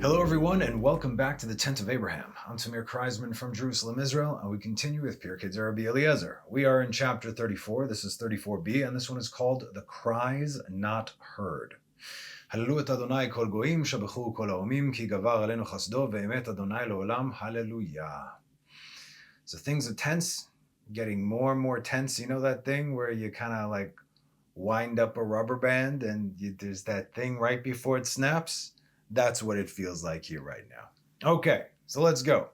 Hello, everyone, and welcome back to the Tent of Abraham. I'm Tamir Kreisman from Jerusalem, Israel, and we continue with Pirkei Rabbi Eliezer. We are in chapter 34. This is 34b, and this one is called The Cries Not Heard. Hallelu et Adonai kol goyim, shabechu kol haomim, ki gavar alenu chasdo, ve'emet Adonai leolam, hallelujah. So things are tense, getting more and more tense. You know that thing where you kind of like wind up a rubber band and there's that thing right before it snaps? That's what it feels like here right now. Okay, so let's go.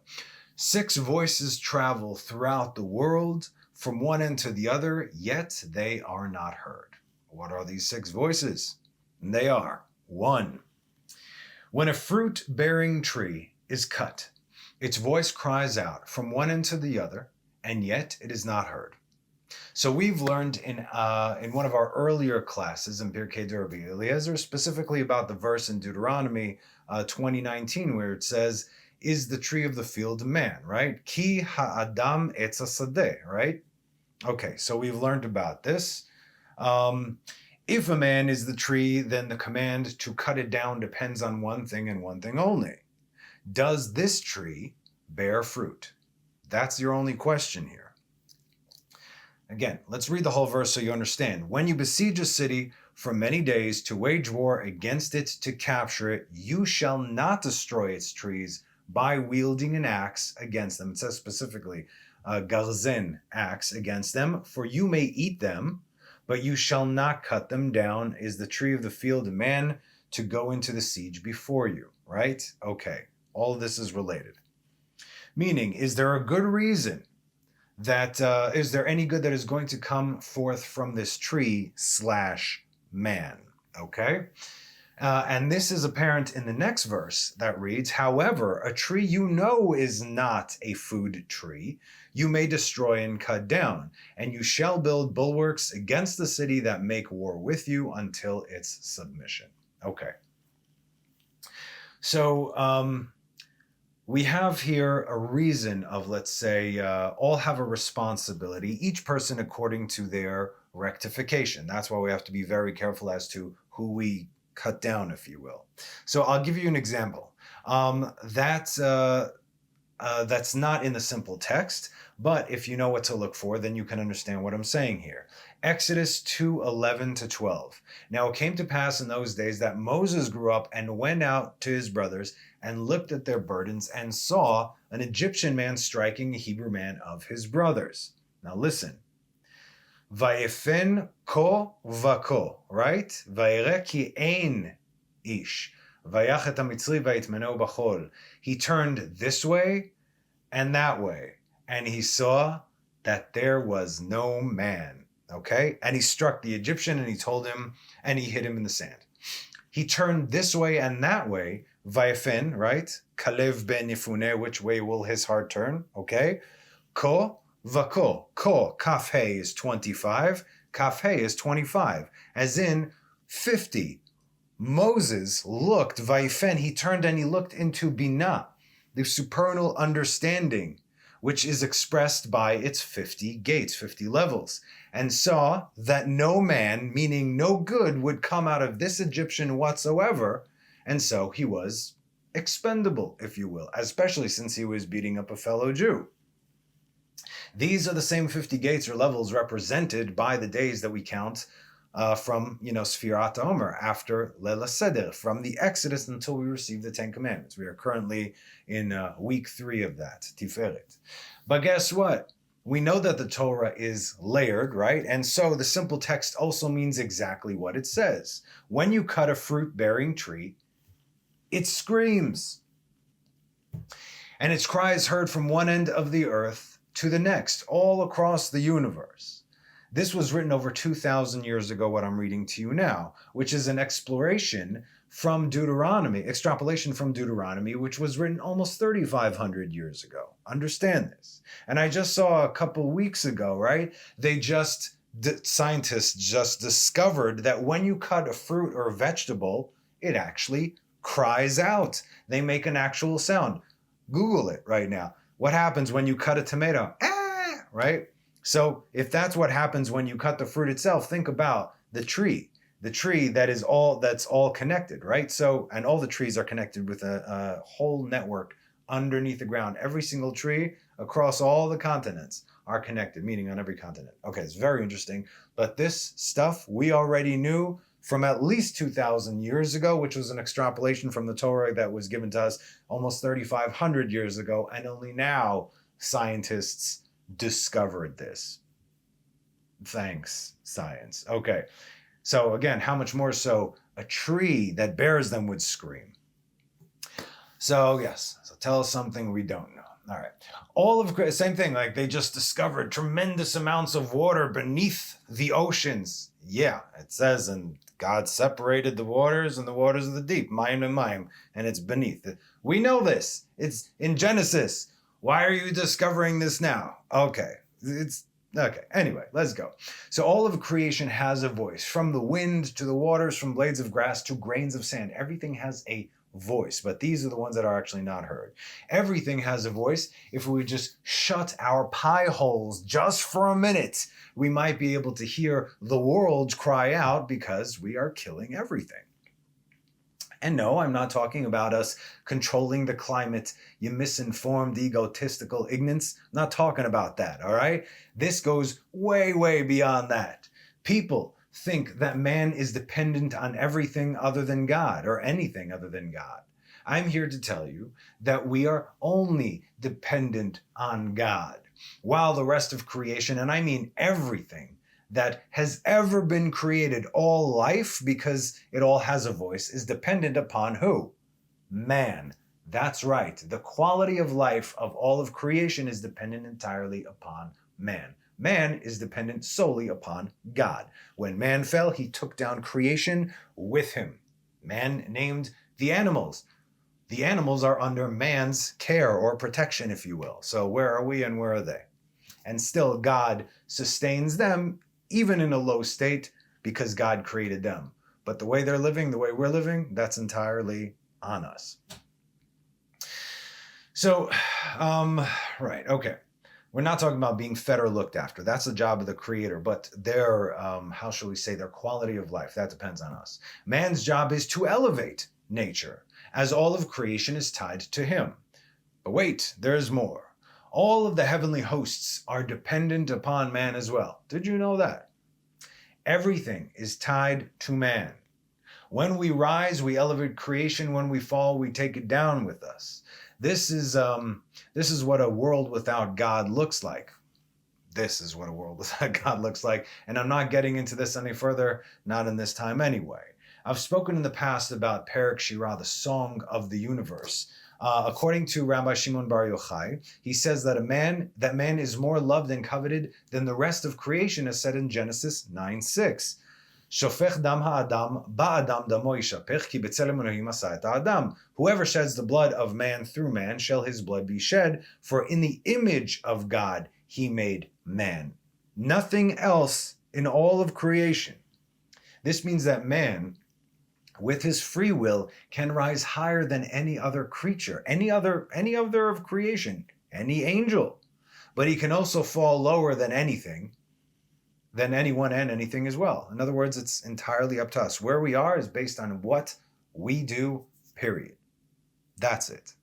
6 voices travel throughout the world from one end to the other, yet they are not heard. What are these 6 voices? And they are: 1. When a fruit-bearing tree is cut, its voice cries out from one end to the other, and yet it is not heard. So we've learned in one of our earlier classes in Pirkei Rabbi Eliezer, specifically about the verse in Deuteronomy 20:19, where it says, "Is the tree of the field a man?" Right? Ki ha'adam etz hasadeh, right? Okay, so we've learned about this. If a man is the tree, then the command to cut it down depends on one thing and one thing only. Does this tree bear fruit? That's your only question here. Again, let's read the whole verse so you understand. When you besiege a city for many days to wage war against it to capture it, you shall not destroy its trees by wielding an axe against them. It says specifically, garzen, axe against them, for you may eat them, but you shall not cut them down. Is the tree of the field a man to go into the siege before you? Right? Okay, all of this is related. Meaning, is there a good reason that is there any good that is going to come forth from this tree / man? Okay? And this is apparent in the next verse that reads, "However, a tree you know is not a food tree, you may destroy and cut down, and you shall build bulwarks against the city that make war with you until its submission." Okay. So, we have here a reason of, let's say, all have a responsibility, each person according to their rectification. That's why we have to be very careful as to who we cut down, if you will. So I'll give you an example. That's not in the simple text, but if you know what to look for, then you can understand what I'm saying here. Exodus 2:11-12. Now it came to pass in those days that Moses grew up and went out to his brothers and looked at their burdens and saw an Egyptian man striking a Hebrew man of his brothers. Now listen. Vayefen ko vako, right? Vayere ki ein ish. Vayach et hamitzri vayitmeneu b'chol. He turned this way and that way, and he saw that there was no man. Okay? And he struck the Egyptian and he told him, and he hit him in the sand. He turned this way and that way, Vayefen, right? Kalev ben Yefune, which way will his heart turn? Okay? Ko vako. Ko, kaf he is 25. Kaf he is 25. As in 50. Moses looked, Vayefen, he turned and he looked into Binah, the supernal understanding, which is expressed by its 50 gates, 50 levels, and saw that no man, meaning no good, would come out of this Egyptian whatsoever, and so he was expendable, if you will, especially since he was beating up a fellow Jew. These are the same 50 gates or levels represented by the days that we count from, Sfirat Omer, after Leil Seder, from the Exodus until we receive the 10 Commandments. We are currently in week 3 of that, Tiferet. But guess what? We know that the Torah is layered, right? And so the simple text also means exactly what it says. When you cut a fruit-bearing tree, it screams. And its cry is heard from one end of the earth to the next, all across the universe. This was written over 2,000 years ago, what I'm reading to you now, which is an extrapolation from Deuteronomy, which was written almost 3,500 years ago. Understand this. And I just saw a couple weeks ago, right? Scientists just discovered that when you cut a fruit or a vegetable, it actually cries out. They make an actual sound. Google it right now. What happens when you cut a tomato? Right? So if that's what happens when you cut the fruit itself, think about the tree. the tree that's all connected, right? So, and all the trees are connected with a whole network underneath the ground. Every single tree across all the continents are connected, meaning on every continent. Okay, it's very interesting. But this stuff we already knew from at least 2,000 years ago, which was an extrapolation from the Torah that was given to us almost 3,500 years ago. And only now scientists discovered this. Thanks, science. Okay. So again, how much more so a tree that bears them would scream? So yes, so tell us something we don't know. All right. Same thing, like they just discovered tremendous amounts of water beneath the oceans. Yeah, it says, and God separated the waters and the waters of the deep, Mayim and Mayim, and it's beneath. We know this. It's in Genesis. Why are you discovering this now? Okay. Okay, anyway, let's go. So all of creation has a voice. From the wind to the waters, from blades of grass to grains of sand. Everything has a voice, but these are the ones that are actually not heard. Everything has a voice. If we just shut our pie holes just for a minute, we might be able to hear the world cry out because we are killing everything. And no, I'm not talking about us controlling the climate, you misinformed, egotistical ignorance. I'm not talking about that, all right? This goes way, way beyond that. People think that man is dependent on everything other than God or anything other than God. I'm here to tell you that we are only dependent on God, while the rest of creation, and I mean everything that has ever been created, all life, because it all has a voice, is dependent upon who? Man. That's right. The quality of life of all of creation is dependent entirely upon man. Man is dependent solely upon God. When man fell, he took down creation with him. Man named the animals. The animals are under man's care or protection, if you will. So where are we and where are they? And still God sustains them even in a low state because God created them. But the way they're living, the way we're living, that's entirely on us. So, right, okay. We're not talking about being fed or looked after. That's the job of the creator, but their, how shall we say, their quality of life, that depends on us. Man's job is to elevate nature, as all of creation is tied to him. But wait, there's more. All of the heavenly hosts are dependent upon man as well. Did you know that? Everything is tied to man. When we rise, we elevate creation. When we fall, we take it down with us. This is what a world without God looks like. This is what a world without God looks like. And I'm not getting into this any further, not in this time anyway. I've spoken in the past about Perek Shirah, the song of the universe. According to Rabbi Shimon Bar Yochai, he says that man is more loved and coveted than the rest of creation, as said in Genesis 9:6. Shofech dam ha'adam, ba'adam damo yishapech, ki b'tzelem Elohim asa et ha'adam. Whoever sheds the blood of man through man, shall his blood be shed, for in the image of God he made man. Nothing else in all of creation. This means that man, with his free will, can rise higher than any other creature, any other of creation, any angel. But he can also fall lower than anything, than anyone and anything as well. In other words, it's entirely up to us. Where we are is based on what we do, period. That's it.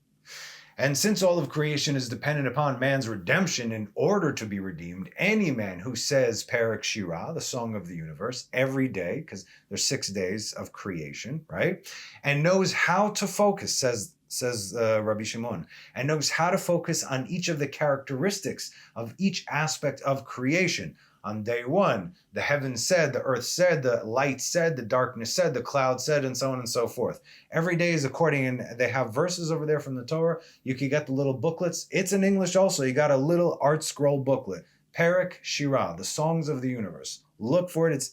And since all of creation is dependent upon man's redemption in order to be redeemed, any man who says Perek Shirah, the song of the universe, every day, because there's 6 days of creation, right? And knows how to focus, says Rabbi Shimon, and knows how to focus on each of the characteristics of each aspect of creation. On day one, the heavens said, the earth said, the light said, the darkness said, the cloud said, and so on and so forth. Every day is according, and they have verses over there from the Torah. You can get the little booklets. It's in English also. You got a little art scroll booklet. Perek Shirah, the songs of the universe. Look for it.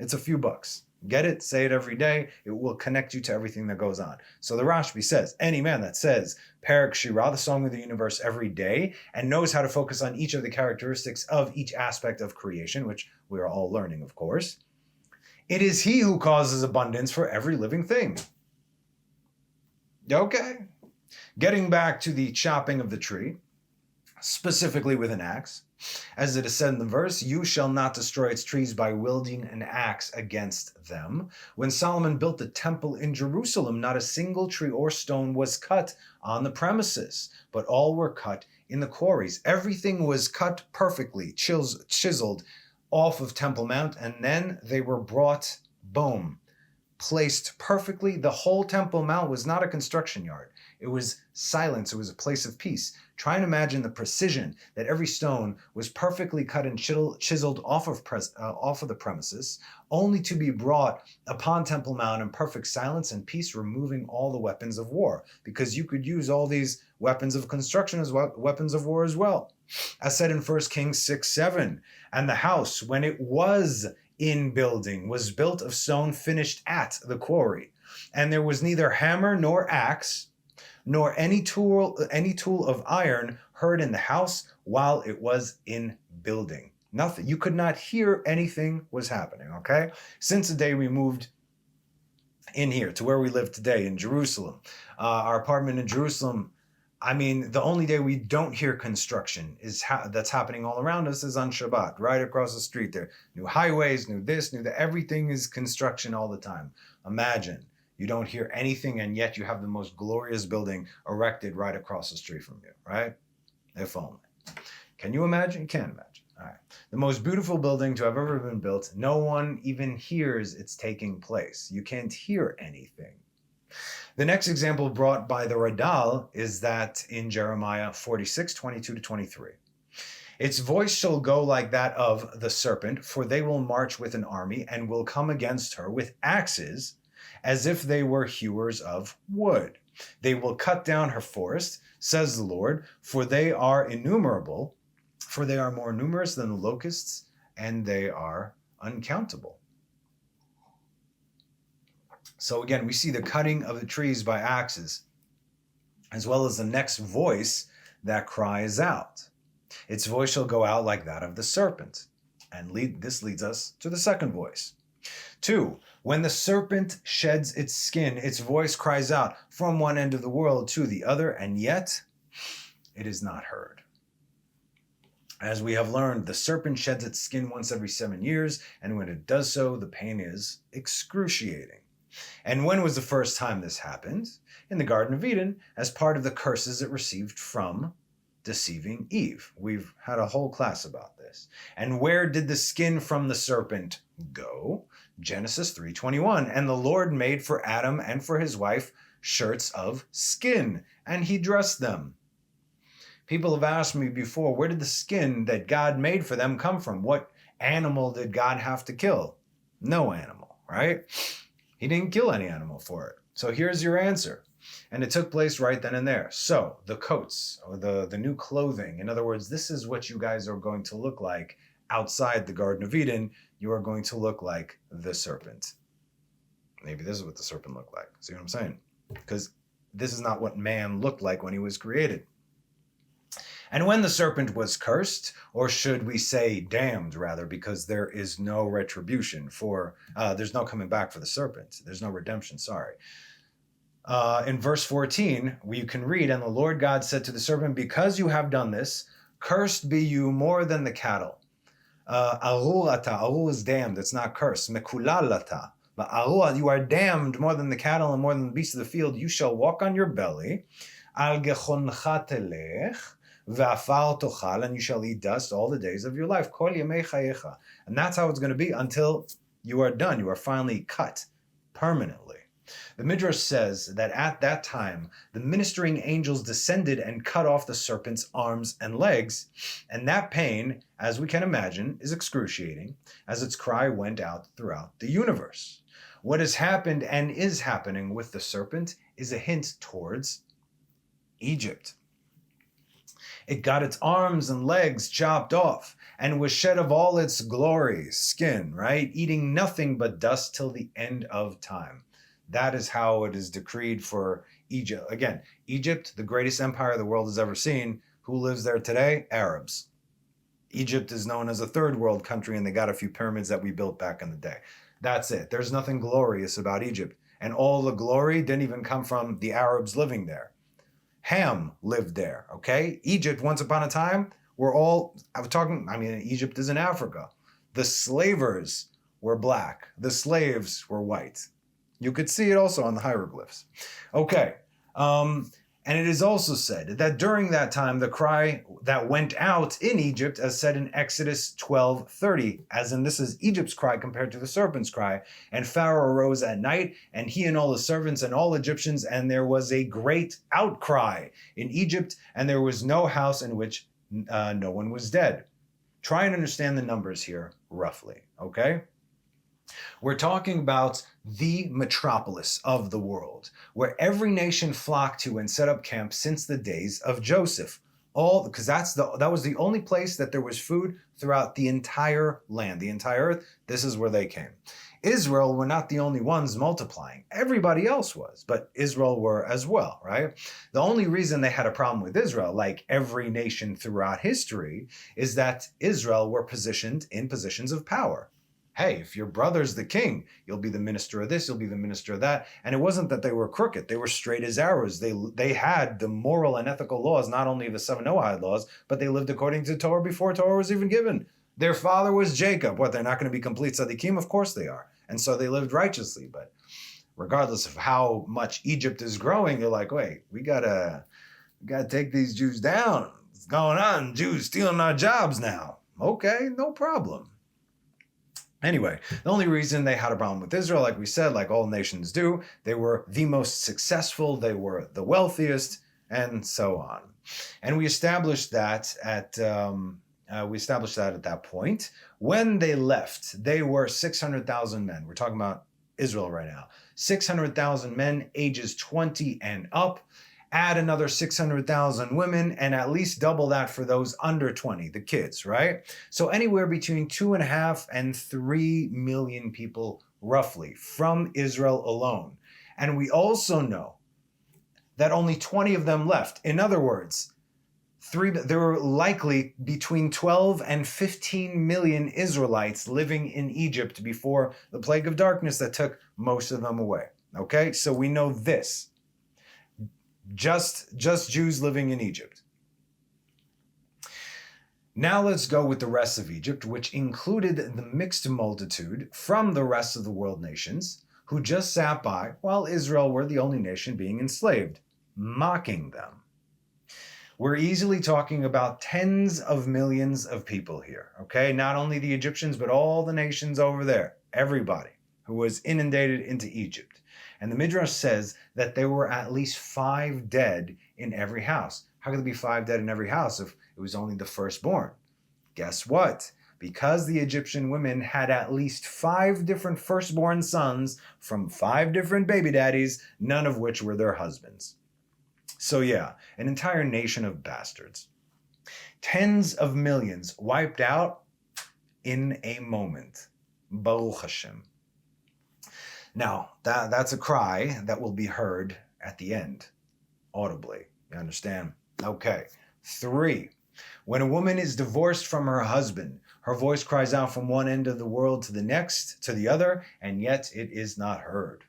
It's a few bucks. Get it, say it every day. It will connect you to everything that goes on. So the Rashbi says, any man that says Perek Shirah, the song of the universe, every day, and knows how to focus on each of the characteristics of each aspect of creation, which we are all learning, of course, it is he who causes abundance for every living thing. Okay. Getting back to the chopping of the tree. specifically with an axe. As it is said in the verse, you shall not destroy its trees by wielding an axe against them. When Solomon built the temple in Jerusalem, not a single tree or stone was cut on the premises, but all were cut in the quarries. Everything was cut perfectly, chiseled off of Temple Mount, and then they were brought, boom, placed perfectly. The whole Temple Mount was not a construction yard. It was silence. It was a place of peace. Try and imagine the precision that every stone was perfectly cut and chiseled off of the premises, only to be brought upon Temple Mount in perfect silence and peace, removing all the weapons of war, because you could use all these weapons of construction as weapons of war as well. As said in 1 Kings 6:7, and the house, when it was in building, was built of stone finished at the quarry, and there was neither hammer nor axe, nor any tool of iron heard in the house while it was in building. Nothing. You could not hear anything was happening, okay? Since the day we moved in here to where we live today in Jerusalem, our apartment in Jerusalem, I mean, the only day we don't hear construction that's happening all around us is on Shabbat, right across the street there. New highways, new this, new that. Everything is construction all the time. Imagine. You don't hear anything, and yet you have the most glorious building erected right across the street from you, right? If only. Can you imagine? You can't imagine. All right. The most beautiful building to have ever been built, no one even hears it's taking place. You can't hear anything. The next example brought by the Radal is that in Jeremiah 46:22-23. Its voice shall go like that of the serpent, for they will march with an army and will come against her with axes, as if they were hewers of wood. They will cut down her forest, says the Lord, for they are innumerable, for they are more numerous than the locusts, and they are uncountable. So again, we see the cutting of the trees by axes, as well as the next voice that cries out. Its voice shall go out like that of the serpent. And this leads us to the second voice. 2. When the serpent sheds its skin, its voice cries out from one end of the world to the other, and yet it is not heard. As we have learned, the serpent sheds its skin once every 7 years, and when it does so, the pain is excruciating. And when was the first time this happened? In the Garden of Eden, as part of the curses it received from deceiving Eve. We've had a whole class about this. And where did the skin from the serpent go? Genesis 3:21. And the Lord made for Adam and for his wife shirts of skin, and he dressed them. People have asked me before, where did the skin that God made for them come from? What animal did God have to kill? No animal, right? He didn't kill any animal for it. So here's your answer. And it took place right then and there. So the coats, or the new clothing, in other words, this is what you guys are going to look like outside the Garden of Eden. You are going to look like the serpent. Maybe this is what the serpent looked like. See what I'm saying? Because this is not what man looked like when he was created. And when the serpent was cursed, or should we say damned rather, because there is no retribution for, there's no coming back for the serpent. There's no redemption, sorry. In verse 14, we can read, and the Lord God said to the serpent, because you have done this, cursed be you more than the cattle. Arur ata, arur is damned, it's not cursed. Mekulal ata, but arur, you are damned more than the cattle and more than the beasts of the field. You shall walk on your belly. Al gechoncha telech, ve'afar tochal, and you shall eat dust all the days of your life. Kol yemei chayecha. And that's how it's going to be until you are done. You are finally cut permanently. The Midrash says that at that time, the ministering angels descended and cut off the serpent's arms and legs, and that pain, as we can imagine, is excruciating, as its cry went out throughout the universe. What has happened and is happening with the serpent is a hint towards Egypt. It got its arms and legs chopped off and was shed of all its glory, skin, right? Eating nothing but dust till the end of time. That is how it is decreed for Egypt. Again, Egypt, the greatest empire the world has ever seen. Who lives there today? Arabs. Egypt is known as a third world country, and they got a few pyramids that we built back in the day. That's it. There's nothing glorious about Egypt. And all the glory didn't even come from the Arabs living there. Ham lived there, okay? Egypt, once upon a time, Egypt is in Africa. The slavers were black. The slaves were white. You could see it also on the hieroglyphs. Okay. And it is also said that during that time, the cry that went out in Egypt, as said in Exodus 12:30, as in this is Egypt's cry compared to the serpent's cry, and Pharaoh arose at night, and he and all his servants and all Egyptians, and there was a great outcry in Egypt, and there was no house in which no one was dead. Try and understand the numbers here roughly, okay? We're talking about the metropolis of the world, where every nation flocked to and set up camp since the days of Joseph. All because that was the only place that there was food throughout the entire land, the entire earth. This is where they came. Israel were not the only ones multiplying. Everybody else was, but Israel were as well, right? The only reason they had a problem with Israel, like every nation throughout history, is that Israel were positioned in positions of power. Hey, if your brother's the king, you'll be the minister of this, you'll be the minister of that. And it wasn't that they were crooked. They were straight as arrows. They had the moral and ethical laws, not only the 7 Noahide laws, but they lived according to Torah before Torah was even given. Their father was Jacob. What, they're not going to be complete tzaddikim? Of course they are. And so they lived righteously. But regardless of how much Egypt is growing, they're like, wait, we gotta take these Jews down. What's going on? Jews stealing our jobs now. Okay, no problem. Anyway, the only reason they had a problem with Israel, like we said, like all nations do, they were the most successful, they were the wealthiest, and so on. And we established that at that point. When they left, they were 600,000 men. We're talking about Israel right now. 600,000 men, ages 20 and up. Add another 600,000 women, and at least double that for those under 20, the kids, right? So anywhere between 2.5 and 3 million people, roughly, from Israel alone. And we also know that only 20 of them left. In other words, there were likely between 12 and 15 million Israelites living in Egypt before the plague of darkness that took most of them away. Okay, so we know this. Just Jews living in Egypt. Now let's go with the rest of Egypt, which included the mixed multitude from the rest of the world nations who just sat by while Israel were the only nation being enslaved, mocking them. We're easily talking about tens of millions of people here, okay? Not only the Egyptians, but all the nations over there, everybody who was inundated into Egypt. And the Midrash says that there were at least 5 dead in every house. How could there be 5 dead in every house if it was only the firstborn? Guess what? Because the Egyptian women had at least 5 different firstborn sons from 5 different baby daddies, none of which were their husbands. So yeah, an entire nation of bastards. Tens of millions wiped out in a moment. Baruch Hashem. Now, that's a cry that will be heard at the end, audibly. You understand? Okay. 3. When a woman is divorced from her husband, her voice cries out from one end of the world to the next, to the other, and yet it is not heard.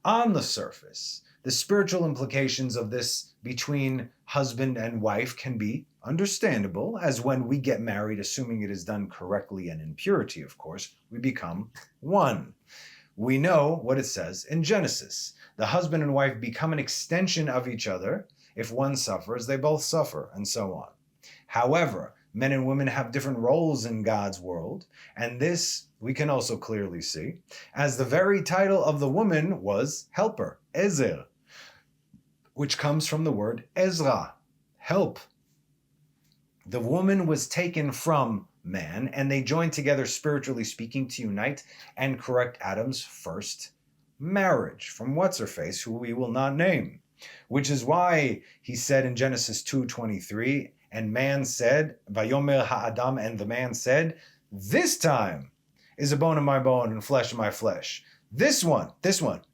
On the surface, the spiritual implications of this between husband and wife can be understandable, as when we get married, assuming it is done correctly and in purity, of course, we become one. We know what it says in Genesis. The husband and wife become an extension of each other. If one suffers, they both suffer, and so on. However, men and women have different roles in God's world, and this we can also clearly see, as the very title of the woman was helper, Ezer, which comes from the word Ezra, help. The woman was taken from man, and they joined together spiritually speaking to unite and correct Adam's first marriage from what's-her-face, who we will not name, which is why he said in Genesis 2:23, and man said, Vayomer ha'adam, and the man said, this time is a bone of my bone and flesh of my flesh. This one,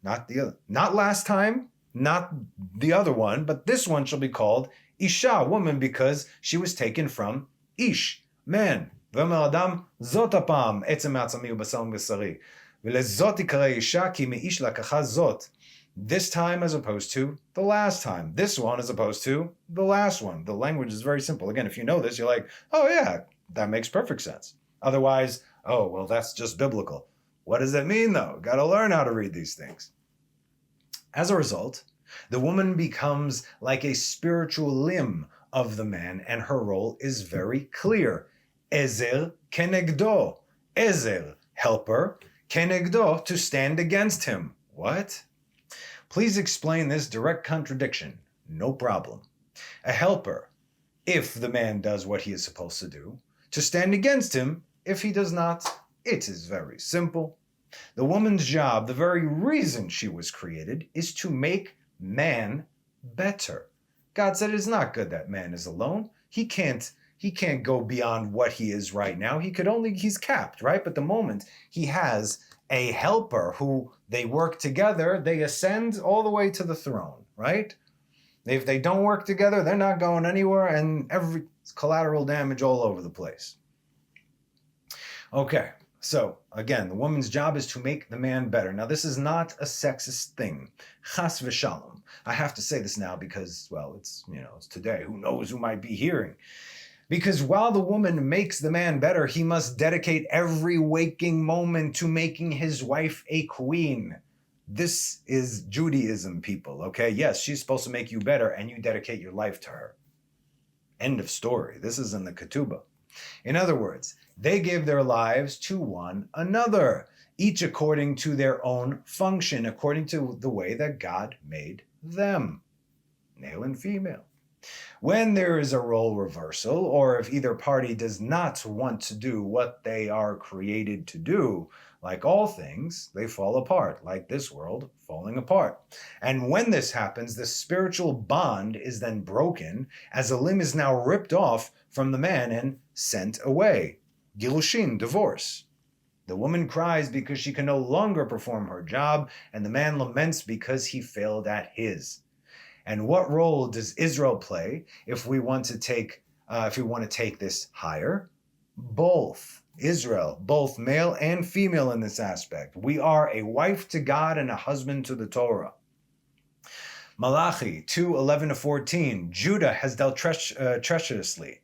not the other, not last time, not the other one, but this one shall be called Isha, woman, because she was taken from Ish, man. ואומר אדם, זאת הפעם, עצם מעצמי ובשר מבשרי. ולזאת יקרא אישה, כי מאיש לקחה זאת. This time as opposed to the last time. This one as opposed to the last one. The language is very simple. Again, if you know this, you're like, oh yeah, that makes perfect sense. Otherwise, oh, well, that's just biblical. What does that mean, though? Got to learn how to read these things. As a result, the woman becomes like a spiritual limb of the man, and her role is very clear. Ezer kenegdo. Ezer, helper, kenegdo, to stand against him. What? Please explain this direct contradiction. No problem. A helper, if the man does what he is supposed to do, to stand against him if he does not. It is very simple. The woman's job, the very reason she was created, is to make man better. God said it's not good that man is alone. He can't go beyond what he is right now. He's capped, right? But the moment he has a helper who they work together, they ascend all the way to the throne, right? If they don't work together, they're not going anywhere, and every collateral damage all over the place. Okay, so again, the woman's job is to make the man better. Now, this is not a sexist thing. Chas v'shalom. I have to say this now because, well, it's today. Who knows who might be hearing? Because while the woman makes the man better, he must dedicate every waking moment to making his wife a queen. This is Judaism, people, okay? Yes, she's supposed to make you better, and you dedicate your life to her. End of story. This is in the Ketubah. In other words, they gave their lives to one another, each according to their own function, according to the way that God made them, male and female. When there is a role reversal, or if either party does not want to do what they are created to do, like all things, they fall apart, like this world falling apart. And when this happens, the spiritual bond is then broken, as a limb is now ripped off from the man and sent away. Girushin, divorce. The woman cries because she can no longer perform her job, and the man laments because he failed at his. And what role does Israel play if we want to take this higher? Both. Israel, both male and female in this aspect. We are a wife to God and a husband to the Torah. Malachi 2:11-14. Judah has dealt treacherously.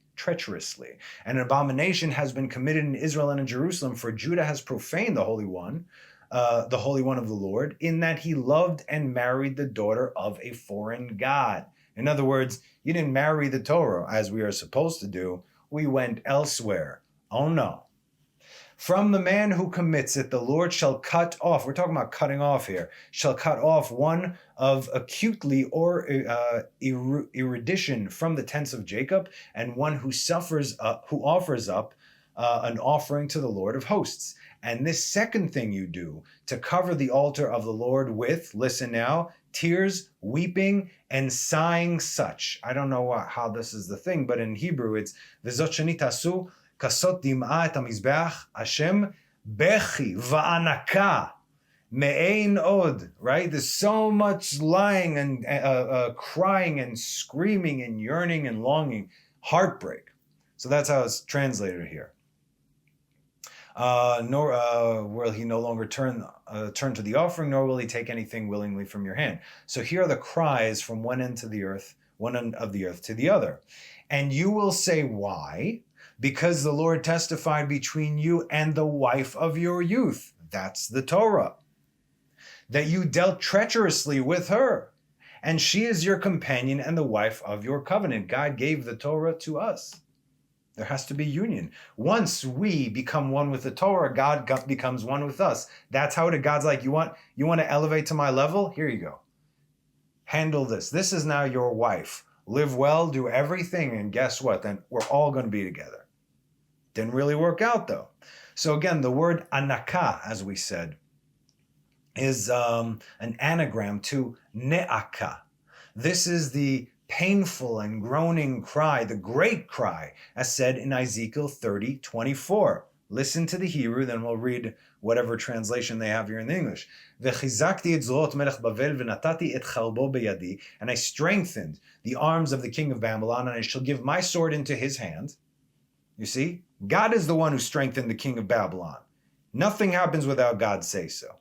An abomination has been committed in Israel and in Jerusalem, for Judah has profaned the Holy One of the Lord, in that he loved and married the daughter of a foreign god. In other words, you didn't marry the Torah as we are supposed to do. We went elsewhere. Oh no. From the man who commits it, the Lord shall cut off, we're talking about cutting off here, shall cut off one of acutely or erudition from the tents of Jacob, and one who offers up an offering to the Lord of hosts. And this second thing you do, to cover the altar of the Lord with, listen now, tears, weeping, and sighing such. I don't know how this is the thing, but in Hebrew it's v'zot sheni tasu kasot dim'a et hamizbeach Hashem bechi va'anaka me'ein od. Right? There's so much lying and crying and screaming and yearning and longing, heartbreak. So that's how it's translated here. Nor will he no longer turn to the offering, nor will he take anything willingly from your hand. So here are the cries from one end of the earth to the other. And you will say, why? Because the Lord testified between you and the wife of your youth. That's the Torah. That you dealt treacherously with her. And she is your companion and the wife of your covenant. God gave the Torah to us. There has to be union. Once we become one with the Torah, God becomes one with us. That's how God's like, you want to elevate to my level? Here you go. Handle this. This is now your wife. Live well, do everything, and guess what? Then we're all going to be together. Didn't really work out though. So again, the word anaka, as we said, is an anagram to ne'aka. This is the painful and groaning cry, the great cry, as said in Ezekiel 30:24. Listen to the Hebrew, then we'll read whatever translation they have here in the English. V'chizakti et zorot melech Bavel v'natati et chalbo beyadi. And I strengthened the arms of the king of Babylon, and I shall give my sword into his hand. You see, God is the one who strengthened the king of Babylon. Nothing happens without God's say-so.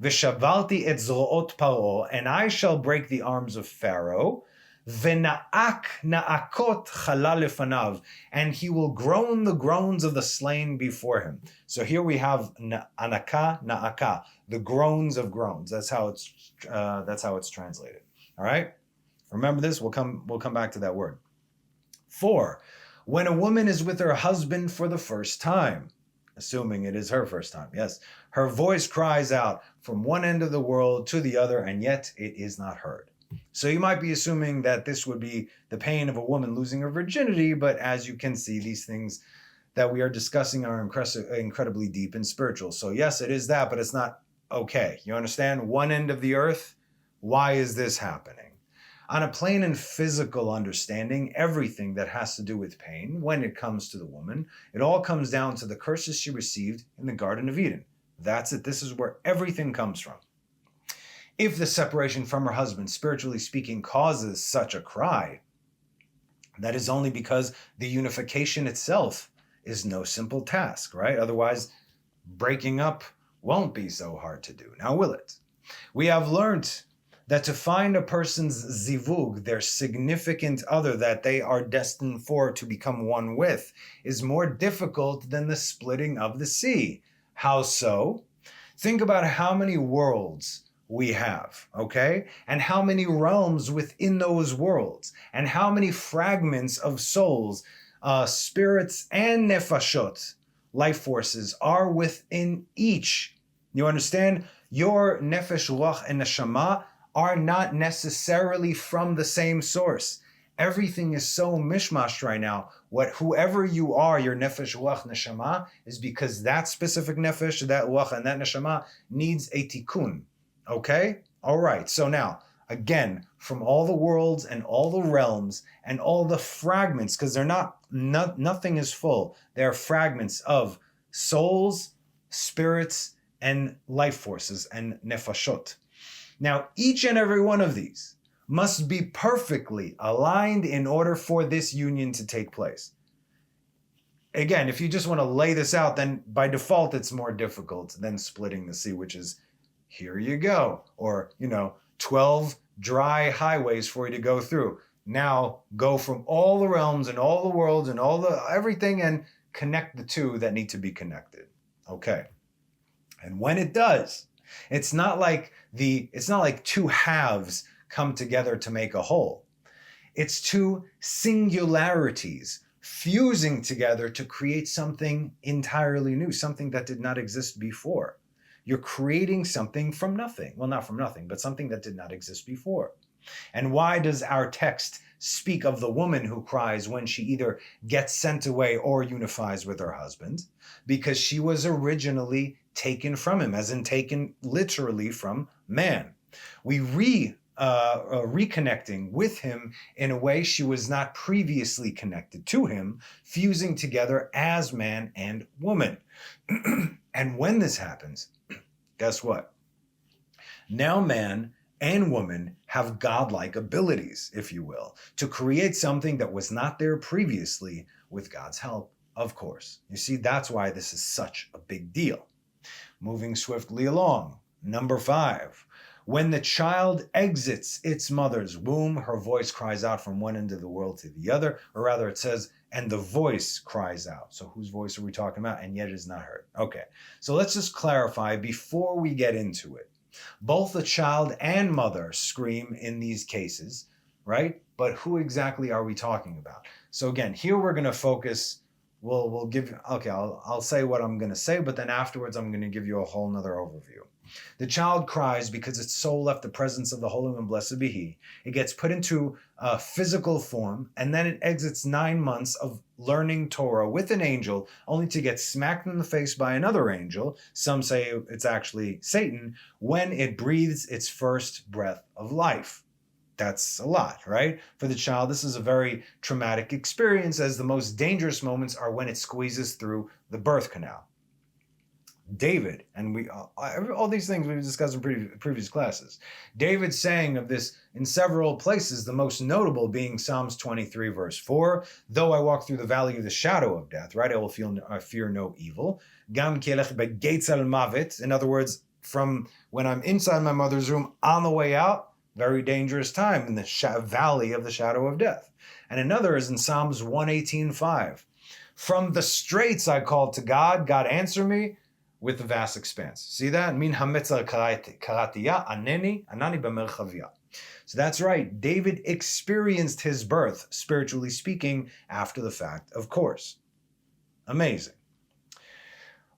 V'shavalti et zroot paro, and I shall break the arms of Pharaoh. V'na'ak na'akot chala lefanav, and he will groan the groans of the slain before him. So here we have anaka na'aka, the groans of groans. That's how it's translated. All right. Remember this. We'll come back to that word. 4. When a woman is with her husband for the first time, assuming it is her first time, yes, her voice cries out from one end of the world to the other, and yet it is not heard. So you might be assuming that this would be the pain of a woman losing her virginity, but as you can see, these things that we are discussing are incredibly deep and spiritual. So yes, it is that, but it's not okay. You understand? One end of the earth, why is this happening? On a plain and physical understanding, everything that has to do with pain, when it comes to the woman, it all comes down to the curses she received in the Garden of Eden. That's it. This is where everything comes from. If the separation from her husband, spiritually speaking, causes such a cry, that is only because the unification itself is no simple task, right? Otherwise, breaking up won't be so hard to do. Now, will it? We have learned that to find a person's zivug, their significant other that they are destined for to become one with, is more difficult than the splitting of the sea. How so? Think about how many worlds we have, okay? And how many realms within those worlds, and how many fragments of souls, spirits and nefashot, life forces, are within each. You understand? Your nefesh, ruach, and neshama are not necessarily from the same source. Everything is so mishmash right now. Whoever you are, your nefesh, ruach, neshama, is because that specific nefesh, that ruach, and that neshama needs a tikkun. Okay? All right. So now, again, from all the worlds and all the realms and all the fragments, because nothing is full. They are fragments of souls, spirits, and life forces, and nefashot. Now, each and every one of these must be perfectly aligned in order for this union to take place. Again, if you just want to lay this out, then by default, it's more difficult than splitting the sea, which is, here you go. Or, 12 dry highways for you to go through. Now, go from all the realms and all the worlds and everything and connect the two that need to be connected. Okay. And when it does, it's not like two halves come together to make a whole. It's two singularities fusing together to create something entirely new, something that did not exist before. You're creating something from nothing. Well, not from nothing, but something that did not exist before. And why does our text speak of the woman who cries when she either gets sent away or unifies with her husband? Because she was originally taken from him, as in taken literally from man. We reconnecting with him in a way she was not previously connected to him, fusing together as man and woman. And when this happens, guess what? Now man and woman have godlike abilities, if you will, to create something that was not there previously with God's help, of course. You see, that's why this is such a big deal. Moving swiftly along. Number 5. When the child exits its mother's womb, her voice cries out from one end of the world to the other, or rather it says, and the voice cries out. So whose voice are we talking about? And yet it is not heard. Okay, so let's just clarify before we get into it. Both the child and mother scream in these cases, right? But who exactly are we talking about? So again, here we're going to focus. I'll say what I'm going to say, but then afterwards I'm going to give you a whole nother overview. The child cries because its soul left the presence of the Holy One, blessed be He. It gets put into a physical form, and then it exits 9 months of learning Torah with an angel, only to get smacked in the face by another angel, some say it's actually Satan, when it breathes its first breath of life. That's a lot, right? For the child, this is a very traumatic experience, as the most dangerous moments are when it squeezes through the birth canal. David, and all these things we've discussed in previous classes. David saying of this in several places, the most notable being Psalms 23, verse 4, though I walk through the valley of the shadow of death, right, I will fear no evil. Gam kelech begates al mavet, in other words, from when I'm inside my mother's room on the way out, very dangerous time in the valley of the shadow of death. And another is in Psalms 118:5. From the straits I called to God, God answered me with the vast expanse. See that? Min hametzar karatiya anani b'merchavya. So that's right. David experienced his birth, spiritually speaking, after the fact, of course. Amazing.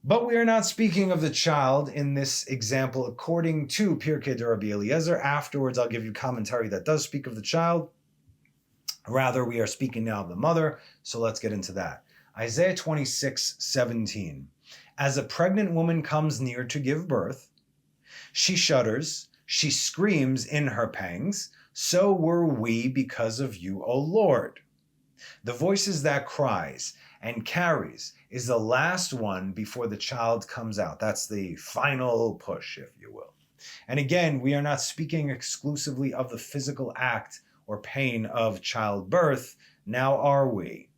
But we are not speaking of the child in this example according to Pirkei de Rabbi Eliezer. Afterwards, I'll give you commentary that does speak of the child. Rather, we are speaking now of the mother. So let's get into that. Isaiah 26:17. As a pregnant woman comes near to give birth, she shudders, she screams in her pangs, so were we because of you, O Lord. The voices that cries and carries is the last one before the child comes out. That's the final push, if you will. And again, we are not speaking exclusively of the physical act or pain of childbirth, now are we?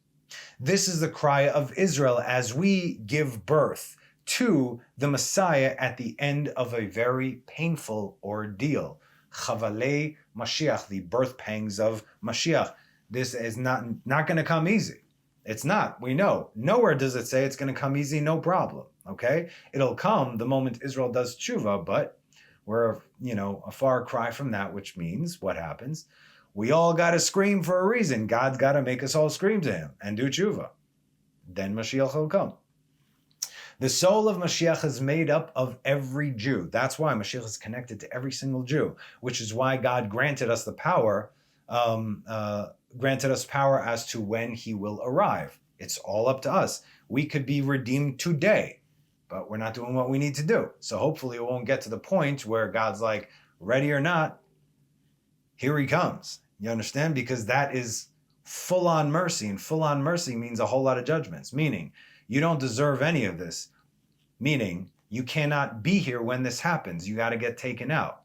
This is the cry of Israel as we give birth to the Messiah at the end of a very painful ordeal. Chavalei Mashiach, the birth pangs of Mashiach. This is not going to come easy. It's not. We know. Nowhere does it say it's going to come easy, no problem. Okay? It'll come the moment Israel does tshuva, but we're, a far cry from that, which means what happens? We all got to scream for a reason. God's got to make us all scream to him and do tshuva. Then Mashiach will come. The soul of Mashiach is made up of every Jew. That's why Mashiach is connected to every single Jew, which is why God granted us the power, as to when he will arrive. It's all up to us. We could be redeemed today, but we're not doing what we need to do. So hopefully it won't get to the point where God's like, ready or not, here he comes. You understand? Because that is full-on mercy, and full-on mercy means a whole lot of judgments, meaning you don't deserve any of this, meaning you cannot be here when this happens. You got to get taken out,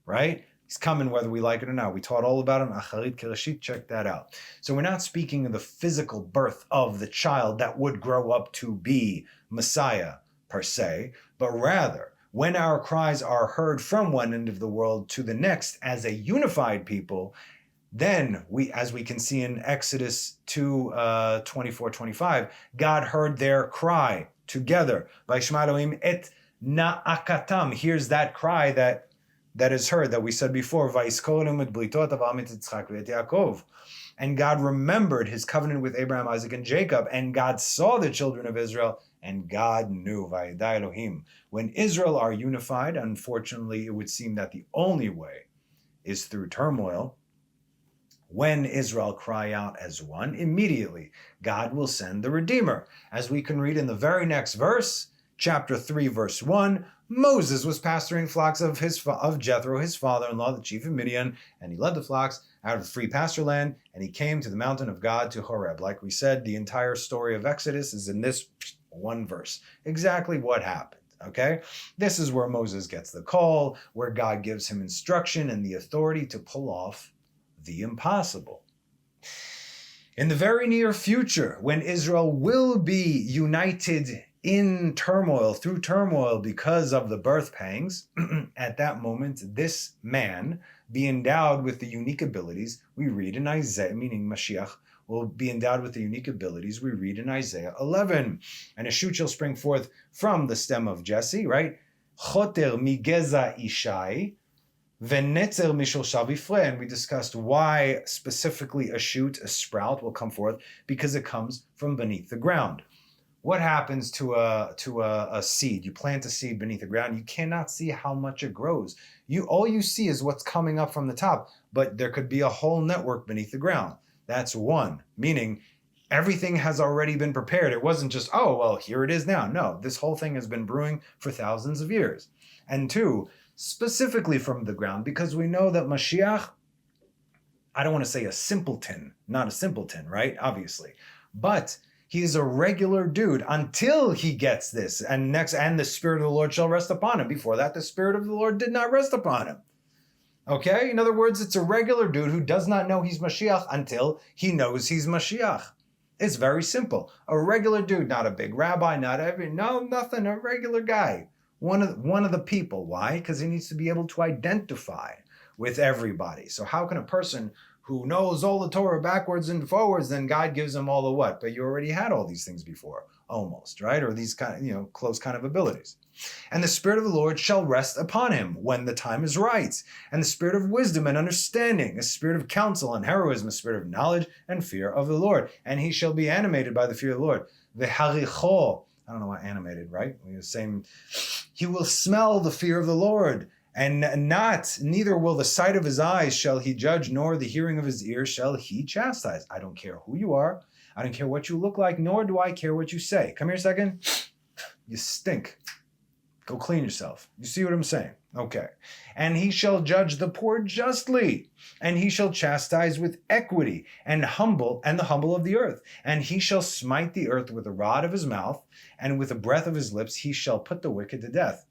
right? He's coming whether we like it or not. We taught all about him. Acharit Kirashit, check that out. So we're not speaking of the physical birth of the child that would grow up to be Messiah per se, but rather when our cries are heard from one end of the world to the next as a unified people, then we, as we can see in Exodus 2:24-25, God heard their cry together. Vayishma Elohim et na'akatam. Here's that cry that is heard, that we said before. Vayiskor Elohim et britot Avraham et Yitzchak et Yaakov. And God remembered his covenant with Abraham, Isaac, and Jacob. And God saw the children of Israel, and God knew. Vayidai Elohim. When Israel are unified, unfortunately, it would seem that the only way is through turmoil. When Israel cry out as one, immediately God will send the Redeemer. As we can read in the very next verse, chapter 3, verse 1, Moses was pasturing flocks of Jethro, his father-in-law, the chief of Midian, and he led the flocks out of the free pasture land, and he came to the mountain of God, to Horeb. Like we said, the entire story of Exodus is in this one verse. Exactly what happened. Okay? This is where Moses gets the call, where God gives him instruction and the authority to pull off the impossible. In the very near future, when Israel will be united in turmoil, through turmoil because of the birth pangs, at that moment, this man be endowed with the unique abilities we read in Isaiah, meaning Mashiach will be endowed with the unique abilities we read in Isaiah 11. And a shoot shall spring forth from the stem of Jesse, right? Choter migeza ishai, Venetzer mishol shavifre, and we discussed why specifically a shoot, a sprout, will come forth, because it comes from beneath the ground. What happens to a seed? You plant a seed beneath the ground, you cannot see how much it grows. All you see is what's coming up from the top, but there could be a whole network beneath the ground. That's one, meaning everything has already been prepared. It wasn't just, oh, well, here it is now. No, this whole thing has been brewing for thousands of years. And two, specifically from the ground, because we know that Mashiach, I don't want to say a simpleton, not a simpleton, right? Obviously. But he's a regular dude until he gets this. And the Spirit of the Lord shall rest upon him. Before that, the Spirit of the Lord did not rest upon him. Okay? In other words, it's a regular dude who does not know he's Mashiach until he knows he's Mashiach. It's very simple. A regular dude, not a big rabbi, nothing, a regular guy. one of the people. Why? Because he needs to be able to identify with everybody. So how can a person who knows all the Torah backwards and forwards, then God gives him all the what? But you already had all these things before, almost, right? Or these kind of, close kind of abilities. And the Spirit of the Lord shall rest upon him when the time is right. And the Spirit of wisdom and understanding, a spirit of counsel and heroism, a spirit of knowledge and fear of the Lord. And he shall be animated by the fear of the Lord. V'haricho, I don't know what animated, right? He will smell the fear of the Lord. And neither will the sight of his eyes shall he judge, nor the hearing of his ears shall he chastise. I don't care who you are. I don't care what you look like, nor do I care what you say. Come here a second. You stink. Go clean yourself. You see what I'm saying? Okay. And he shall judge the poor justly, and he shall chastise with equity, and the humble of the earth. And he shall smite the earth with the rod of his mouth, and with the breath of his lips he shall put the wicked to death.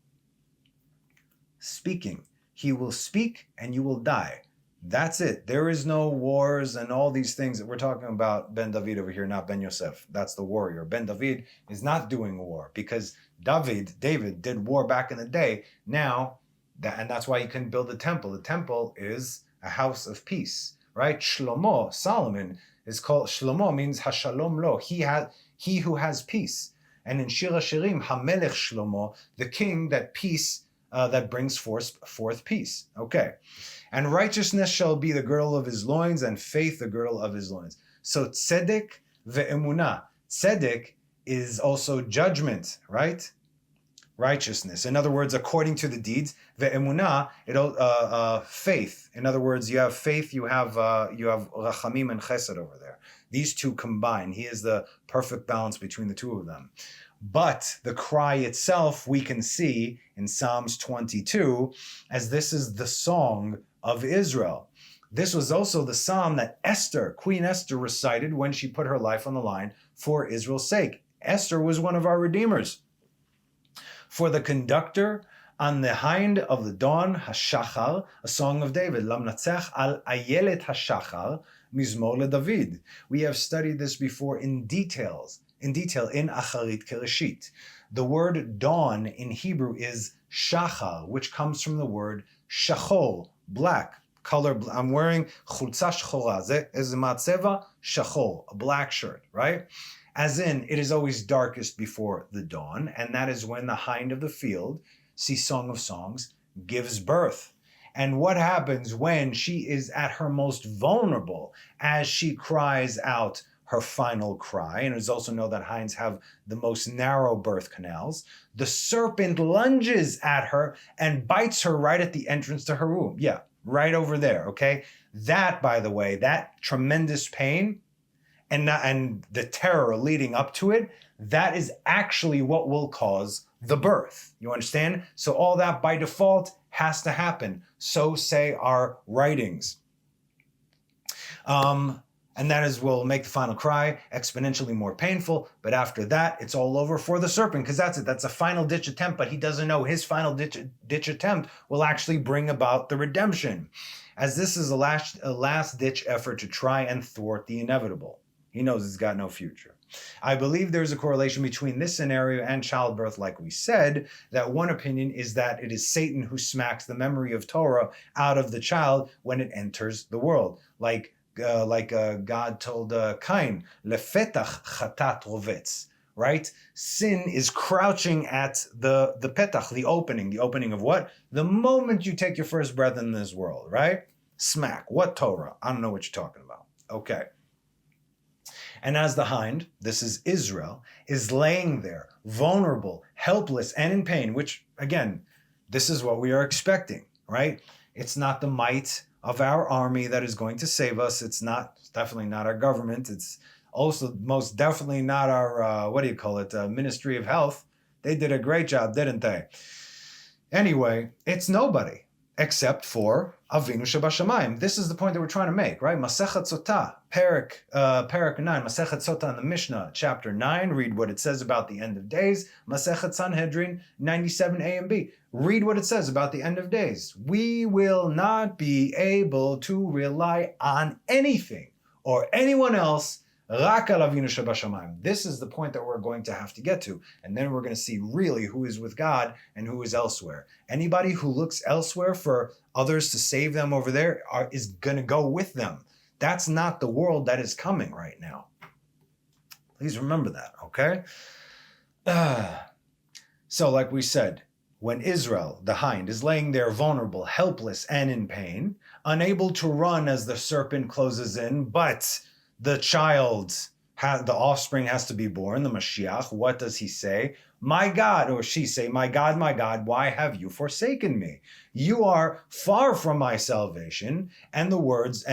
Speaking. He will speak and you will die. That's it. There is no wars and all these things that we're talking about. Ben David over here, not Ben Yosef. That's the warrior. Ben David is not doing war because David did war back in the day. Now, and that's why he couldn't build a temple. The temple is a house of peace, right? Shlomo, Solomon, is called, Shlomo means Hashalom Lo. He who has peace. And in Shir HaShirim, Hamelech Shlomo, the king that brings forth peace. Okay. And righteousness shall be the girdle of his loins, and faith the girdle of his loins. So tzedek ve'emunah. Tzedek is also judgment, right? Righteousness. In other words, according to the deeds. Ve'emunah, faith. In other words, you have faith, you have rachamim and chesed over there. These two combine. He is the perfect balance between the two of them. But the cry itself, we can see in Psalms 22, as this is the song of Israel. This was also the psalm that Queen Esther recited when she put her life on the line for Israel's sake. Esther was one of our redeemers. For the conductor on the hind of the dawn, Hashachar, a song of David, Lamnatzach al Ayelet Hashachar, Mizmor LeDavid. We have studied this before in detail in Acharit Kereshit. The word dawn in Hebrew is shachar, which comes from the word shachor, black, color. I'm wearing chultza shchora. Ze matzeva shachor, a black shirt, right? As in, it is always darkest before the dawn, and that is when the hind of the field, see Song of Songs, gives birth. And what happens when she is at her most vulnerable as she cries out her final cry, and it's also known that hinds have the most narrow birth canals. The serpent lunges at her and bites her right at the entrance to her womb. Yeah, right over there, okay? That, by the way, that tremendous pain and the terror leading up to it, that is actually what will cause the birth. You understand? So all that by default has to happen. So say our writings. And that will make the final cry exponentially more painful. But after that, it's all over for the serpent, because that's it. That's a final ditch attempt, but he doesn't know his final ditch attempt will actually bring about the redemption, as this is a last ditch effort to try and thwart the inevitable. He knows it's got no future. I believe there's a correlation between this scenario and childbirth, like we said. That one opinion is that it is Satan who smacks the memory of Torah out of the child when it enters the world. Like God told Cain, "Lefetach chatat rovetz," right? Sin is crouching at the petach, the opening. The opening of what? The moment you take your first breath in this world, right? Smack. What Torah? I don't know what you're talking about. Okay. And as the hind, this is Israel, is laying there, vulnerable, helpless, and in pain, which, again, this is what we are expecting, right? It's not the might of our army that is going to save us. It's definitely not our government. It's also most definitely not our, Ministry of Health. They did a great job, didn't they? Anyway, it's nobody except for Avinu Shebashamayim. This is the point that we're trying to make, right? Masechet Sotah, Parak 9, Masechet Sotah in the Mishnah, chapter 9. Read what it says about the end of days. Masechet Sanhedrin, 97a and b. Read what it says about the end of days. We will not be able to rely on anything or anyone else Rak al Avinu shebashamayim. This is the point that we're going to have to get to. And then we're going to see really who is with God and who is elsewhere. Anybody who looks elsewhere for others to save them over there is going to go with them. That's not the world that is coming right now. Please remember that, okay? So like we said, when Israel, the hind, is laying there vulnerable, helpless, and in pain, unable to run as the serpent closes in, but the child, the offspring has to be born, the Mashiach, what does he say? My God, or she say, my God, why have you forsaken me? You are far from my salvation and the words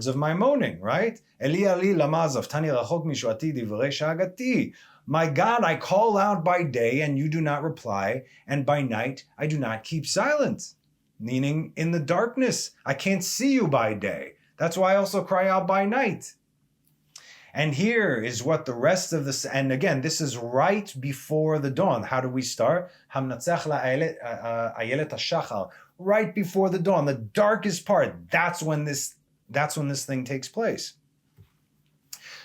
of my moaning, right? Eli, Eli, lama zaftani rachok mishuati divrei shagati. My God, I call out by day and you do not reply, and by night I do not keep silent. Meaning in the darkness, I can't see you by day. That's why I also cry out by night. And here is what the rest of this, and again, this is right before the dawn. How do we start? Right before the dawn, the darkest part. That's when this thing takes place.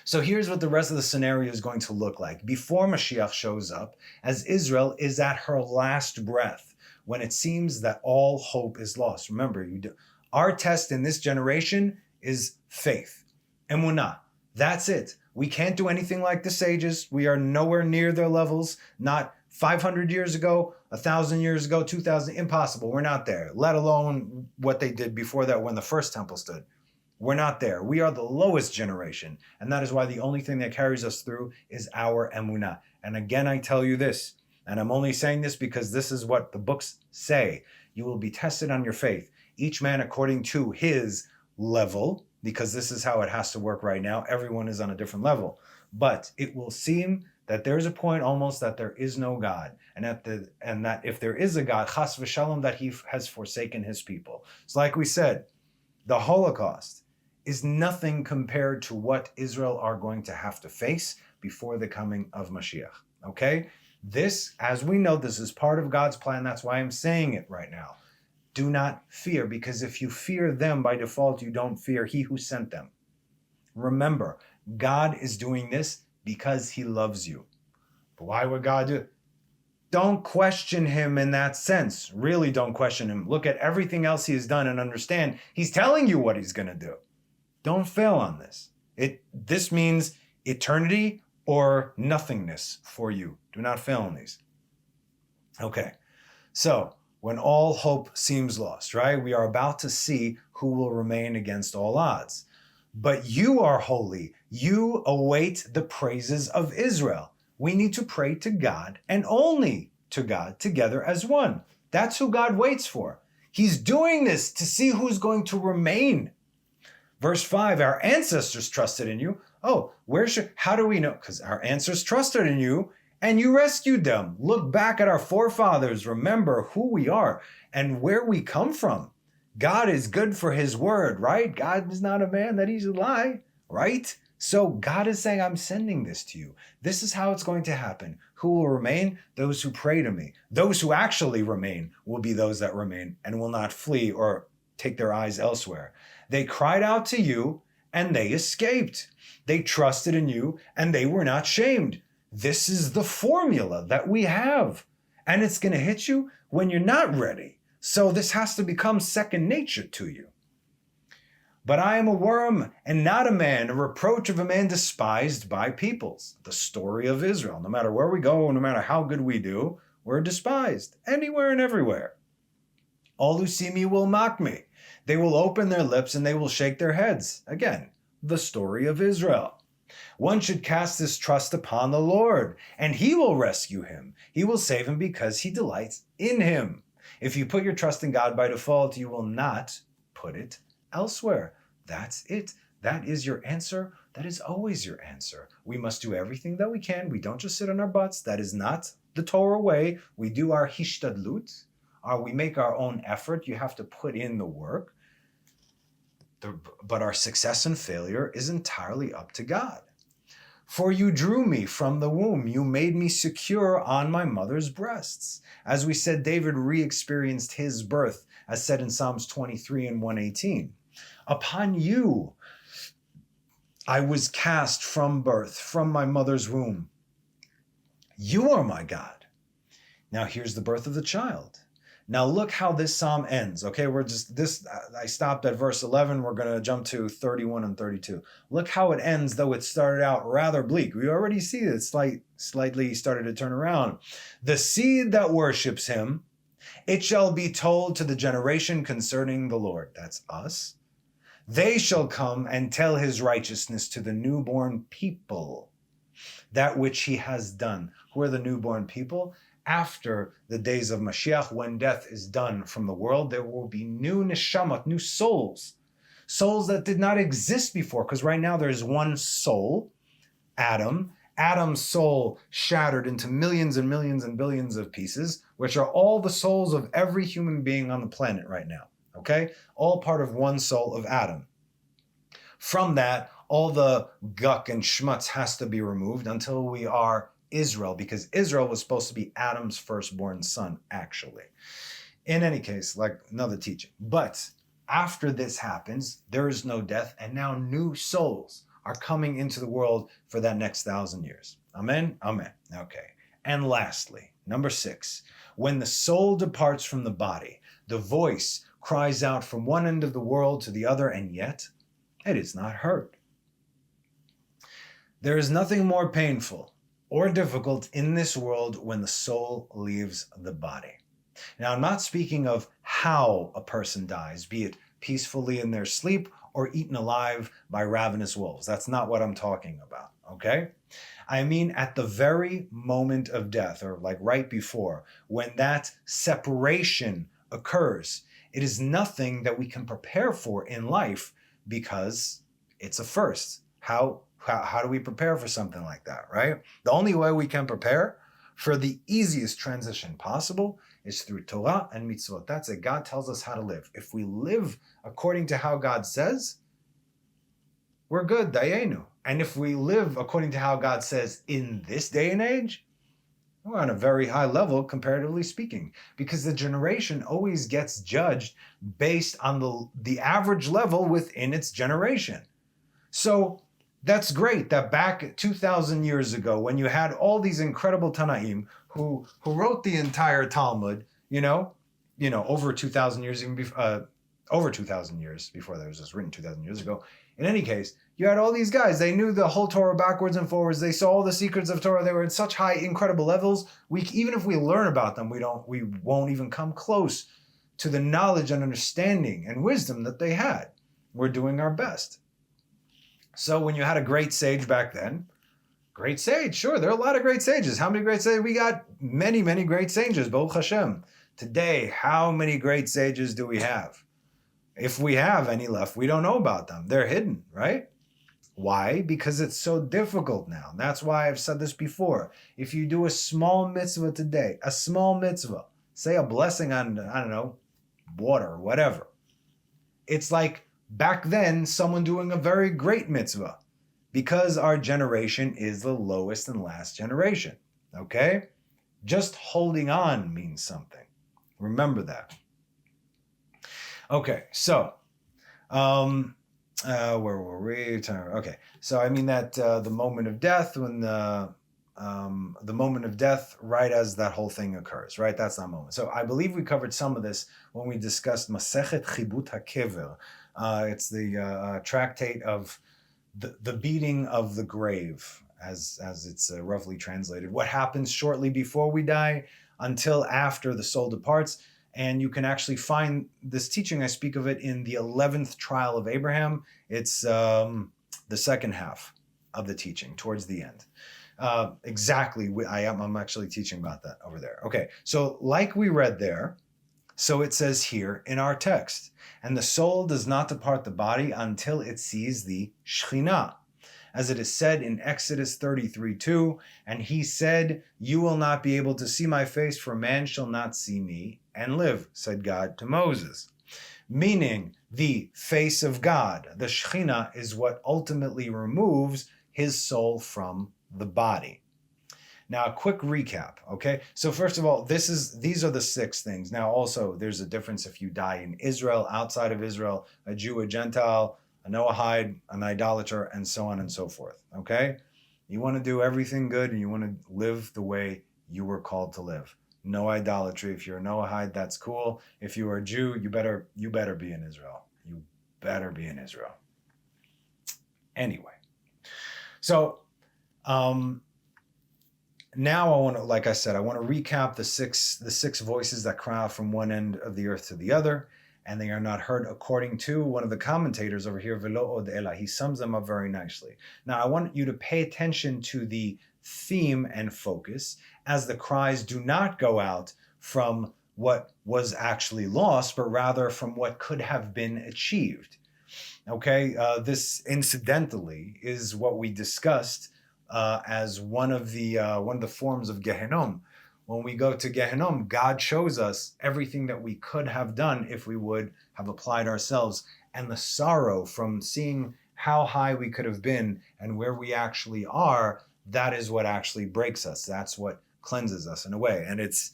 So here's what the rest of the scenario is going to look like. Before Mashiach shows up, as Israel is at her last breath, when it seems that all hope is lost. Remember, our test in this generation is faith, emunah. That's it. We can't do anything like the sages. We are nowhere near their levels. Not 500 years ago, 1,000 years ago, 2,000. Impossible. We're not there. Let alone what they did before that when the first temple stood. We're not there. We are the lowest generation. And that is why the only thing that carries us through is our emunah. And again, I tell you this, and I'm only saying this because this is what the books say. You will be tested on your faith, each man according to his level, because this is how it has to work right now. Everyone is on a different level. But it will seem that there's a point almost that there is no God. And that if there is a God, chas v'shalom, that he has forsaken his people. So like we said, the Holocaust is nothing compared to what Israel are going to have to face before the coming of Mashiach. Okay? This, as we know, this is part of God's plan. That's why I'm saying it right now. Do not fear, because if you fear them by default, you don't fear he who sent them. Remember, God is doing this because he loves you. But why would God do it? Don't question him in that sense. Really don't question him. Look at everything else he has done and understand he's telling you what he's going to do. Don't fail on this. This means eternity or nothingness for you. Do not fail on these. Okay, so when all hope seems lost, right? We are about to see who will remain against all odds. But you are holy. You await the praises of Israel. We need to pray to God and only to God together as one. That's who God waits for. He's doing this to see who's going to remain. Verse 5, our ancestors trusted in you. Oh, how do we know? Because our ancestors trusted in you and you rescued them. Look back at our forefathers. Remember who we are and where we come from. God is good for his word, right? God is not a man that he should lie, right? So God is saying, I'm sending this to you. This is how it's going to happen. Who will remain? Those who pray to me. Those who actually remain will be those that remain and will not flee or take their eyes elsewhere. They cried out to you and they escaped. They trusted in you and they were not shamed. This is the formula that we have. And it's going to hit you when you're not ready. So this has to become second nature to you. But I am a worm and not a man, a reproach of a man despised by peoples. The story of Israel. No matter where we go, no matter how good we do, we're despised anywhere and everywhere. All who see me will mock me. They will open their lips and they will shake their heads. Again, the story of Israel. One should cast his trust upon the Lord, and he will rescue him. He will save him because he delights in him. If you put your trust in God by default, you will not put it elsewhere. That's it. That is your answer. That is always your answer. We must do everything that we can. We don't just sit on our butts. That is not the Torah way. We do our hishtadlut. We make our own effort. You have to put in the work. But our success and failure is entirely up to God. For you drew me from the womb. You made me secure on my mother's breasts. As we said, David re-experienced his birth, as said in Psalms 23 and 118. Upon you I was cast from birth, from my mother's womb. You are my God. Now here's the birth of the child. Now look how this psalm ends. Okay, I stopped at verse 11. We're going to jump to 31 and 32. Look how it ends, though it started out rather bleak. We already see it slightly started to turn around. The seed that worships him, it shall be told to the generation concerning the Lord. That's us. They shall come and tell his righteousness to the newborn people, that which he has done. Who are the newborn people? After the days of Mashiach, when death is done from the world, there will be new neshamot, new souls. Souls that did not exist before, because right now there is one soul, Adam. Adam's soul shattered into millions and millions and billions of pieces, which are all the souls of every human being on the planet right now. Okay? All part of one soul of Adam. From that, all the guck and schmutz has to be removed until we are Israel, because Israel was supposed to be Adam's firstborn son, actually. In any case, like another teaching. But after this happens, there is no death, and now new souls are coming into the world for that next 1,000 years. Amen? Amen. Okay. And lastly, number 6, when the soul departs from the body, the voice cries out from one end of the world to the other, and yet it is not heard. There is nothing more painful or difficult in this world when the soul leaves the body. Now, I'm not speaking of how a person dies, be it peacefully in their sleep or eaten alive by ravenous wolves. That's not what I'm talking about, okay? I mean at the very moment of death, or like right before, when that separation occurs. It is nothing that we can prepare for in life because it's a first. How do we prepare for something like that, right? The only way we can prepare for the easiest transition possible is through Torah and mitzvot. That's it. God tells us how to live. If we live according to how God says, we're good, dayenu. And if we live according to how God says in this day and age, we're on a very high level, comparatively speaking, because the generation always gets judged based on the average level within its generation. So that's great that back 2,000 years ago, when you had all these incredible Tanaim who wrote the entire Talmud, over 2,000 years, over 2,000 years before that was just written 2,000 years ago. In any case, you had all these guys. They knew the whole Torah backwards and forwards. They saw all the secrets of Torah. They were at such high, incredible levels. Even if we learn about them, we won't even come close to the knowledge and understanding and wisdom that they had. We're doing our best. So when you had a great sage back then, great sage, sure, there are a lot of great sages. How many great sages? We got many, many great sages, Baruch Hashem. Today, how many great sages do we have? If we have any left, we don't know about them. They're hidden, right? Why? Because it's so difficult now. That's why I've said this before. If you do a small mitzvah today, a small mitzvah, say a blessing on, water or whatever, it's like back then someone doing a very great mitzvah, because our generation is the lowest and last generation, okay? Just holding on means something. Remember that. Okay, so, where were we? Okay, so I mean that the moment of death, when the moment of death, right as that whole thing occurs, right? That's that moment. So I believe we covered some of this when we discussed Masechet Chibut HaKever. It's the tractate of the beating of the grave, as it's roughly translated. What happens shortly before we die until after the soul departs. And you can actually find this teaching, I speak of it in the 11th trial of Abraham. It's the second half of the teaching, towards the end. Exactly, I'm actually teaching about that over there. Okay, so like we read there, so it says here in our text, and the soul does not depart the body until it sees the Shekhinah. As it is said in Exodus 33:2, and he said, you will not be able to see my face, for man shall not see me and live, said God to Moses. Meaning, the face of God, the Shekhinah, is what ultimately removes his soul from the body. Now, a quick recap, okay? So first of all, these are the 6 things. Now, also, there's a difference if you die in Israel, outside of Israel, a Jew, a Gentile, a Noahide, an idolater, and so on and so forth. Okay? You want to do everything good and you want to live the way you were called to live. No idolatry. If you're a Noahide, that's cool. If you are a Jew, you better be in Israel. You better be in Israel. Anyway. So now I want to, like I said, I want to recap the six voices that cry out from one end of the earth to the other, and they are not heard according to one of the commentators over here, Velo od Ela. He sums them up very nicely. Now I want you to pay attention to the theme and focus, as the cries do not go out from what was actually lost, but rather from what could have been achieved. Okay, this incidentally is what we discussed as one of the forms of Gehenom. When we go to Gehenom, God shows us everything that we could have done if we would have applied ourselves, and the sorrow from seeing how high we could have been and where we actually are. That is what actually breaks us. That's what cleanses us in a way. And it's,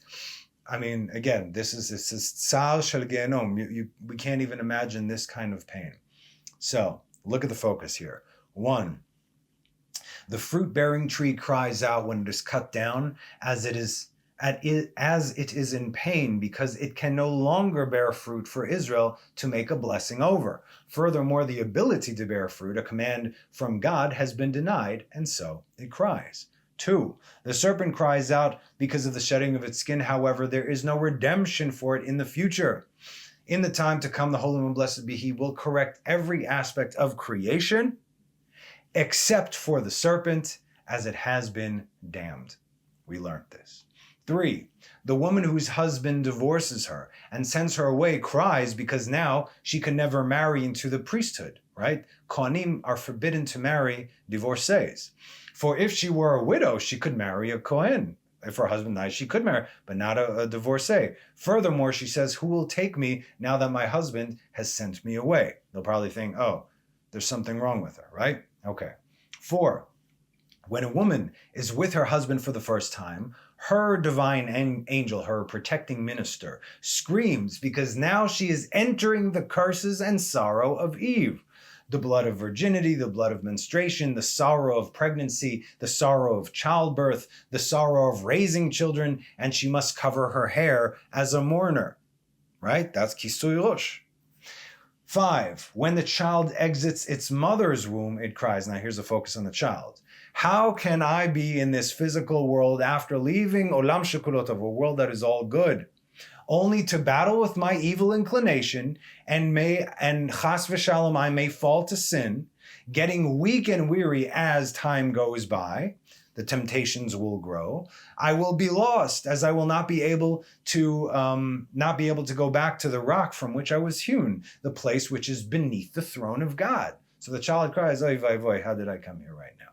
I mean, again, this is Tzal Shel Gehenom. We can't even imagine this kind of pain. So look at the focus here. 1, the fruit-bearing tree cries out when it is cut down, as it is in pain, because it can no longer bear fruit for Israel to make a blessing over. Furthermore, the ability to bear fruit, a command from God, has been denied, and so it cries. 2, the serpent cries out because of the shedding of its skin. However, there is no redemption for it in the future. In the time to come, the Holy One, blessed be He, will correct every aspect of creation, except for the serpent, as it has been damned. We learned this. 3, the woman whose husband divorces her and sends her away cries because now she can never marry into the priesthood, right? Kohanim are forbidden to marry divorcees. For if she were a widow, she could marry a Kohen. If her husband dies, she could marry, but not a divorcee. Furthermore, she says, who will take me now that my husband has sent me away? They'll probably think, oh, there's something wrong with her, right? Okay. 4, when a woman is with her husband for the first time, her divine angel, her protecting minister, screams because now she is entering the curses and sorrow of Eve. The blood of virginity, the blood of menstruation, the sorrow of pregnancy, the sorrow of childbirth, the sorrow of raising children, and she must cover her hair as a mourner, right? That's kisui rosh. 5, when the child exits its mother's womb, it cries. Now here's the focus on the child. How can I be in this physical world after leaving olam shekulot, of a world that is all good, only to battle with my evil inclination, and chas v'shalom, I may fall to sin, getting weak and weary as time goes by. The temptations will grow. I will be lost, as I will not be able to go back to the rock from which I was hewn, the place which is beneath the throne of God. So the child cries, oy vay vay, how did I come here right now?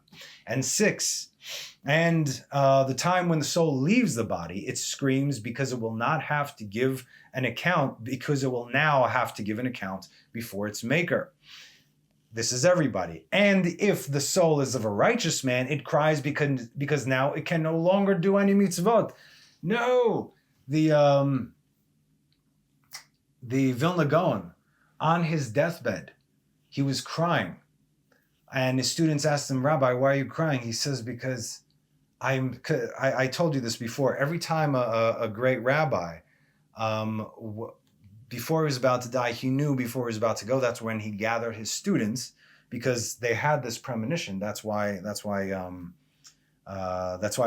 And 6, and the time when the soul leaves the body, it screams because it will not have to give an account, because it will now have to give an account before its maker. This is everybody. And if the soul is of a righteous man, it cries because now it can no longer do any mitzvot. No, the Vilna Gaon, on his deathbed, he was crying. And his students asked him, Rabbi, why are you crying? He says, because I told you this before. Every time a great rabbi, before he was about to die, he knew before he was about to go, that's when he gathered his students, because they had this premonition. That's why it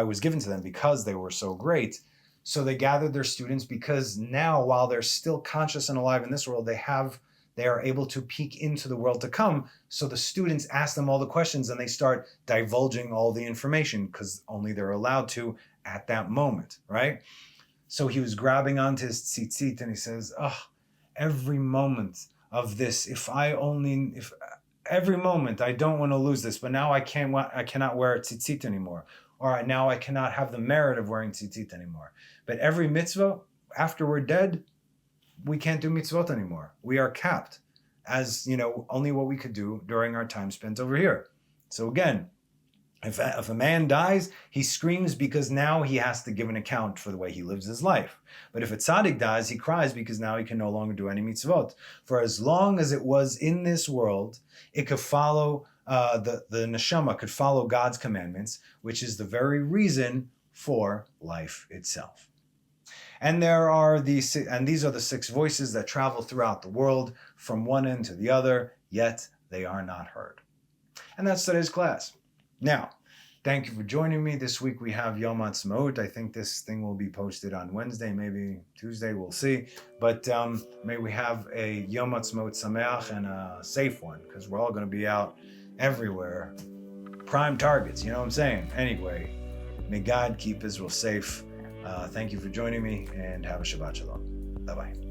was given to them, because they were so great. So they gathered their students because now, while they're still conscious and alive in this world, they are able to peek into the world to come. So the students ask them all the questions and they start divulging all the information because only they're allowed to at that moment, right? So he was grabbing onto his tzitzit and he says, every moment of this, every moment, I don't want to lose this, but now I cannot wear a tzitzit anymore. Or now I cannot have the merit of wearing tzitzit anymore. But every mitzvah, after we're dead, we can't do mitzvot anymore. We are capped as, only what we could do during our time spent over here. So again, If a man dies, he screams because now he has to give an account for the way he lives his life. But if a tzaddik dies, he cries because now he can no longer do any mitzvot. For as long as it was in this world, it could follow, the neshama could follow God's commandments, which is the very reason for life itself. And these are the 6 voices that travel throughout the world from one end to the other, yet they are not heard. And that's today's class. Now, thank you for joining me. This week we have Yom Ha'atzmaut. I think this thing will be posted on Wednesday, maybe Tuesday, we'll see. But may we have a Yom Ha'atzmaut Sameach and a safe one, because we're all going to be out everywhere. Prime targets, you know what I'm saying? Anyway, may God keep Israel safe. Thank you for joining me, and have a Shabbat Shalom. Bye-bye.